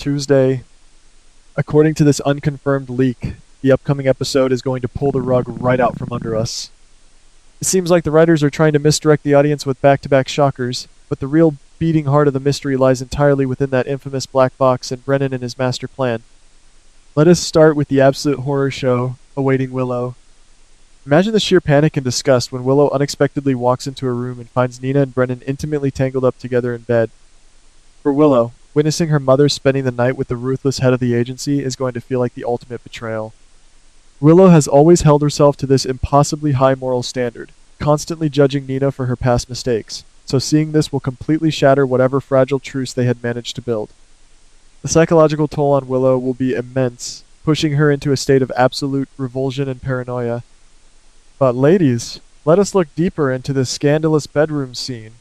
Tuesday. According to this unconfirmed leak, the upcoming episode is going to pull the rug right out from under us. It seems like the writers are trying to misdirect the audience with back-to-back shockers, but the real beating heart of the mystery lies entirely within that infamous black box and Brennan and his master plan. Let us start with the absolute horror show awaiting Willow. Imagine the sheer panic and disgust when Willow unexpectedly walks into a room and finds Nina and Brennan intimately tangled up together in bed. For Willow, witnessing her mother spending the night with the ruthless head of the agency is going to feel like the ultimate betrayal. Willow has always held herself to this impossibly high moral standard, constantly judging Nina for her past mistakes, so seeing this will completely shatter whatever fragile truce they had managed to build. The psychological toll on Willow will be immense, pushing her into a state of absolute revulsion and paranoia. But ladies, let us look deeper into this scandalous bedroom scene.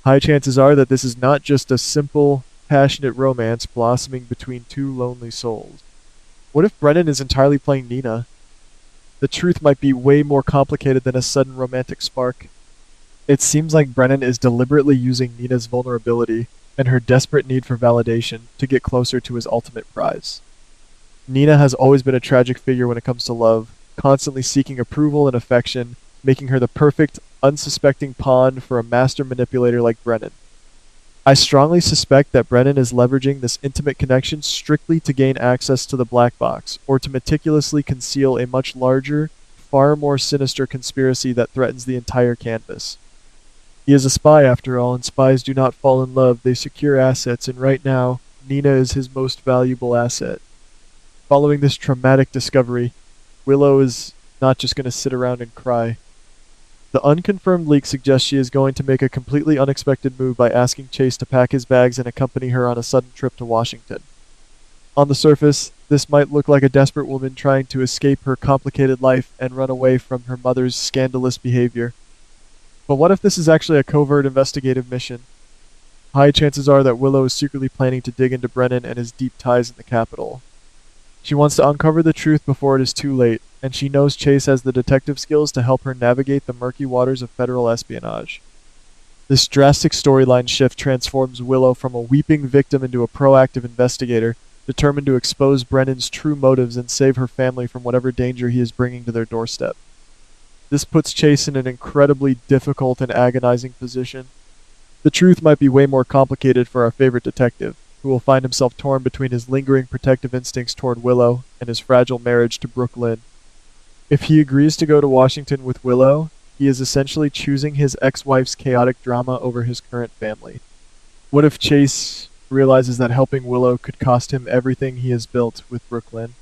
High chances are that this is not just a simple, passionate romance blossoming between two lonely souls. What if Brennan is entirely playing Nina? The truth might be way more complicated than a sudden romantic spark. It seems like Brennan is deliberately using Nina's vulnerability and her desperate need for validation to get closer to his ultimate prize. Nina has always been a tragic figure when it comes to love, constantly seeking approval and affection, making her the perfect, unsuspecting pawn for a master manipulator like Brennan. I strongly suspect that Brennan is leveraging this intimate connection strictly to gain access to the black box, or to meticulously conceal a much larger, far more sinister conspiracy that threatens the entire canvas. He is a spy after all, and spies do not fall in love, they secure assets, and right now, Nina is his most valuable asset. Following this traumatic discovery, Willow is not just going to sit around and cry. The unconfirmed leak suggests she is going to make a completely unexpected move by asking Chase to pack his bags and accompany her on a sudden trip to Washington. On the surface, this might look like a desperate woman trying to escape her complicated life and run away from her mother's scandalous behavior. But what if this is actually a covert investigative mission? High chances are that Willow is secretly planning to dig into Brennan and his deep ties in the capital. She wants to uncover the truth before it is too late, and she knows Chase has the detective skills to help her navigate the murky waters of federal espionage. This drastic storyline shift transforms Willow from a weeping victim into a proactive investigator, determined to expose Brennan's true motives and save her family from whatever danger he is bringing to their doorstep. This puts Chase in an incredibly difficult and agonizing position. The truth might be way more complicated for our favorite detective, who will find himself torn between his lingering protective instincts toward Willow and his fragile marriage to Brooke Lynn. If he agrees to go to Washington with Willow, he is essentially choosing his ex-wife's chaotic drama over his current family. What if Chase realizes that helping Willow could cost him everything he has built with Brooke Lynn?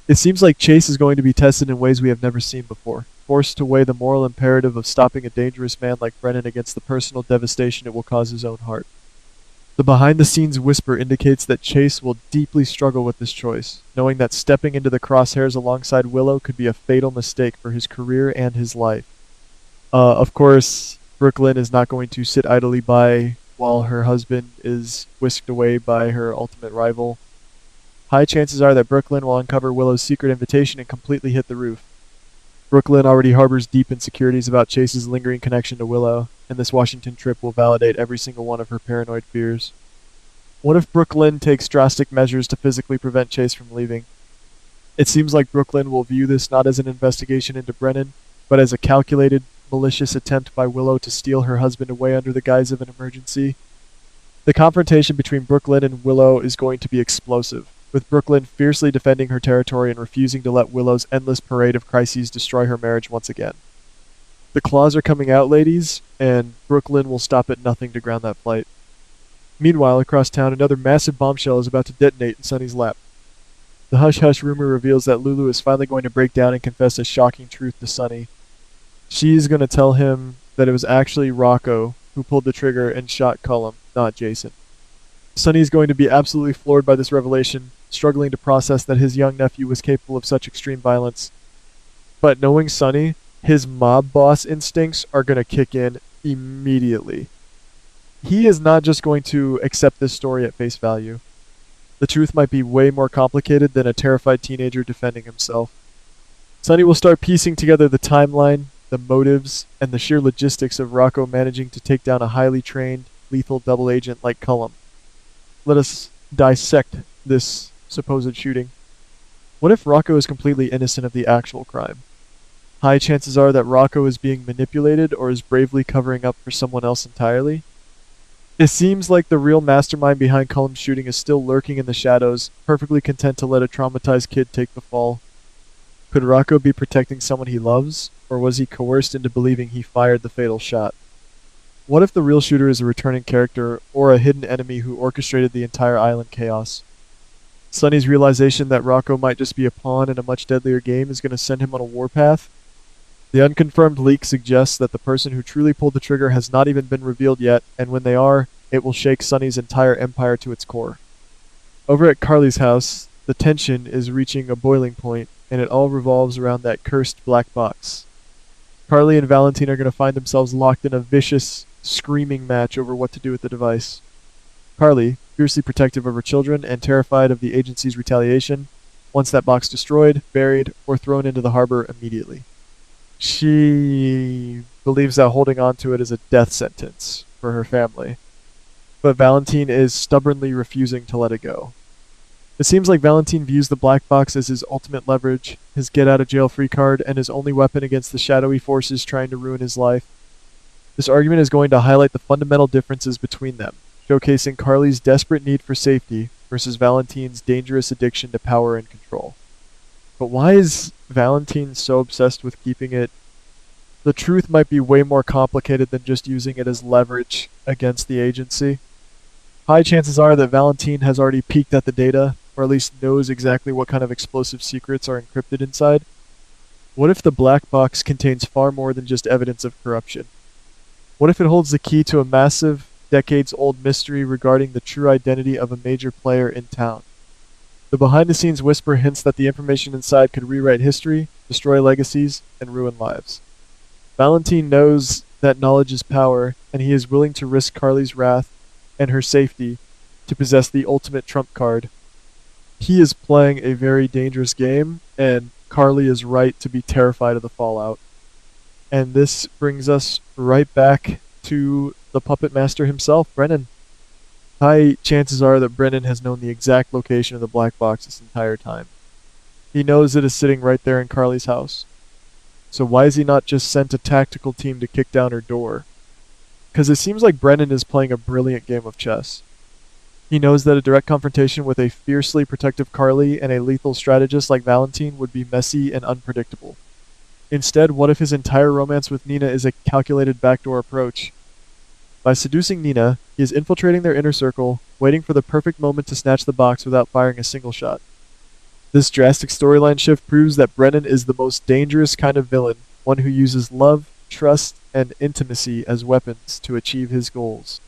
It seems like Chase is going to be tested in ways we have never seen before, forced to weigh the moral imperative of stopping a dangerous man like Brennan against the personal devastation it will cause his own heart. The behind-the-scenes whisper indicates that Chase will deeply struggle with this choice, knowing that stepping into the crosshairs alongside Willow could be a fatal mistake for his career and his life. Of course, Brooke Lynn is not going to sit idly by while her husband is whisked away by her ultimate rival. High chances are that Brooke Lynn will uncover Willow's secret invitation and completely hit the roof. Brooke Lynn already harbors deep insecurities about Chase's lingering connection to Willow, and this Washington trip will validate every single one of her paranoid fears. What if Brooke Lynn takes drastic measures to physically prevent Chase from leaving? It seems like Brooke Lynn will view this not as an investigation into Brennan, but as a calculated, malicious attempt by Willow to steal her husband away under the guise of an emergency. The confrontation between Brooke Lynn and Willow is going to be explosive, with Brooke Lynn fiercely defending her territory and refusing to let Willow's endless parade of crises destroy her marriage once again. The claws are coming out, ladies, and Brooke Lynn will stop at nothing to ground that flight. Meanwhile, across town, another massive bombshell is about to detonate in Sunny's lap. The hush-hush rumor reveals that Lulu is finally going to break down and confess a shocking truth to Sunny. She's going to tell him that it was actually Rocco who pulled the trigger and shot Cullum, not Jason. Sunny is going to be absolutely floored by this revelation, struggling to process that his young nephew was capable of such extreme violence. But knowing Sunny, his mob boss instincts are going to kick in immediately. He is not just going to accept this story at face value. The truth might be way more complicated than a terrified teenager defending himself. Sunny will start piecing together the timeline, the motives, and the sheer logistics of Rocco managing to take down a highly trained, lethal double agent like Cullum. Let us dissect this supposed shooting. What if Rocco is completely innocent of the actual crime? High chances are that Rocco is being manipulated or is bravely covering up for someone else entirely. It seems like the real mastermind behind Cullum's shooting is still lurking in the shadows, perfectly content to let a traumatized kid take the fall. Could Rocco be protecting someone he loves, or was he coerced into believing he fired the fatal shot? What if the real shooter is a returning character, or a hidden enemy who orchestrated the entire island chaos? Sonny's realization that Rocco might just be a pawn in a much deadlier game is going to send him on a warpath. The unconfirmed leak suggests that the person who truly pulled the trigger has not even been revealed yet, and when they are, it will shake Sonny's entire empire to its core. Over at Carly's house, the tension is reaching a boiling point, and it all revolves around that cursed black box. Carly and Valentine are going to find themselves locked in a vicious, screaming match over what to do with the device. Carly, fiercely protective of her children and terrified of the agency's retaliation, wants that box destroyed, buried, or thrown into the harbor immediately. She believes that holding on to it is a death sentence for her family, but Valentine is stubbornly refusing to let it go. It seems like Valentine views the black box as his ultimate leverage, his get-out-of-jail-free card, and his only weapon against the shadowy forces trying to ruin his life. This argument is going to highlight the fundamental differences between them, showcasing Carly's desperate need for safety versus Valentine's dangerous addiction to power and control. But why is Valentine so obsessed with keeping it? The truth might be way more complicated than just using it as leverage against the agency. High chances are that Valentine has already peeked at the data, or at least knows exactly what kind of explosive secrets are encrypted inside. What if the black box contains far more than just evidence of corruption? What if it holds the key to a massive, decades-old mystery regarding the true identity of a major player in town? The behind-the-scenes whisper hints that the information inside could rewrite history, destroy legacies, and ruin lives. Valentine knows that knowledge is power, and he is willing to risk Carly's wrath and her safety to possess the ultimate trump card. He is playing a very dangerous game, and Carly is right to be terrified of the fallout. And this brings us right back to the puppet master himself, Brennan. High chances are that Brennan has known the exact location of the black box this entire time. He knows it is sitting right there in Carly's house. So why has he not just sent a tactical team to kick down her door? Because it seems like Brennan is playing a brilliant game of chess. He knows that a direct confrontation with a fiercely protective Carly and a lethal strategist like Valentine would be messy and unpredictable. Instead, what if his entire romance with Nina is a calculated backdoor approach? By seducing Nina, he is infiltrating their inner circle, waiting for the perfect moment to snatch the box without firing a single shot. This drastic storyline shift proves that Brennan is the most dangerous kind of villain, one who uses love, trust, and intimacy as weapons to achieve his goals.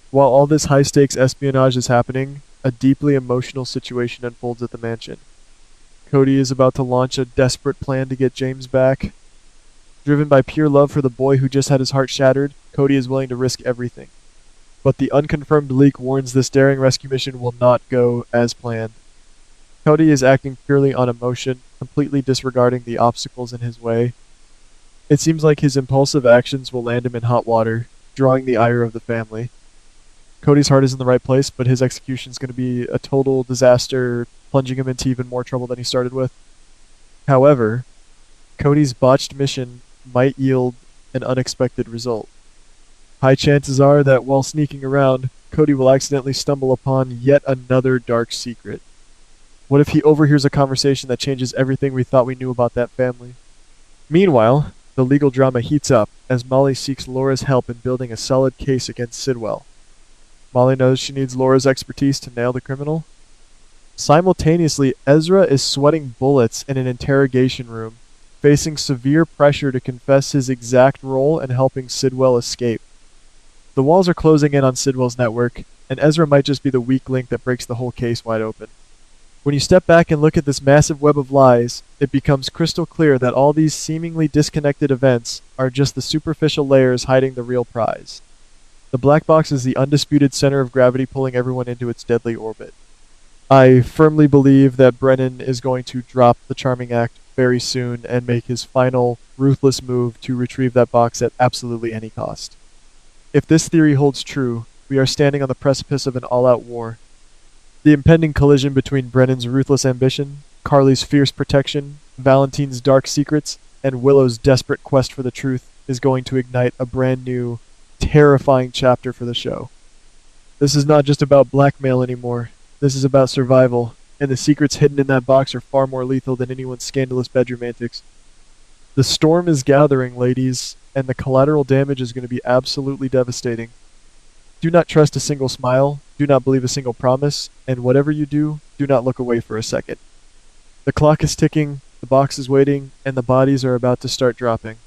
While all this high-stakes espionage is happening, a deeply emotional situation unfolds at the mansion. Cody is about to launch a desperate plan to get James back. Driven by pure love for the boy who just had his heart shattered, Cody is willing to risk everything. But the unconfirmed leak warns this daring rescue mission will not go as planned. Cody is acting purely on emotion, completely disregarding the obstacles in his way. It seems like his impulsive actions will land him in hot water, drawing the ire of the family. Cody's heart is in the right place, but his execution is going to be a total disaster, plunging him into even more trouble than he started with. However, Cody's botched mission might yield an unexpected result. High chances are that while sneaking around, Cody will accidentally stumble upon yet another dark secret. What if he overhears a conversation that changes everything we thought we knew about that family? Meanwhile, the legal drama heats up as Molly seeks Laura's help in building a solid case against Sidwell. Molly knows she needs Laura's expertise to nail the criminal. Simultaneously, Ezra is sweating bullets in an interrogation room, facing severe pressure to confess his exact role in helping Sidwell escape. The walls are closing in on Sidwell's network, and Ezra might just be the weak link that breaks the whole case wide open. When you step back and look at this massive web of lies, it becomes crystal clear that all these seemingly disconnected events are just the superficial layers hiding the real prize. The black box is the undisputed center of gravity pulling everyone into its deadly orbit. I firmly believe that Brennan is going to drop the charming act very soon and make his final, ruthless move to retrieve that box at absolutely any cost. If this theory holds true, we are standing on the precipice of an all-out war. The impending collision between Brennan's ruthless ambition, Carly's fierce protection, Valentine's dark secrets, and Willow's desperate quest for the truth is going to ignite a brand new, terrifying chapter for the show. This is not just about blackmail anymore. This is about survival, and the secrets hidden in that box are far more lethal than anyone's scandalous bedroom antics. The storm is gathering, ladies, and the collateral damage is going to be absolutely devastating. Do not trust a single smile, do not believe a single promise, and whatever you do, do not look away for a second. The clock is ticking, the box is waiting, and the bodies are about to start dropping.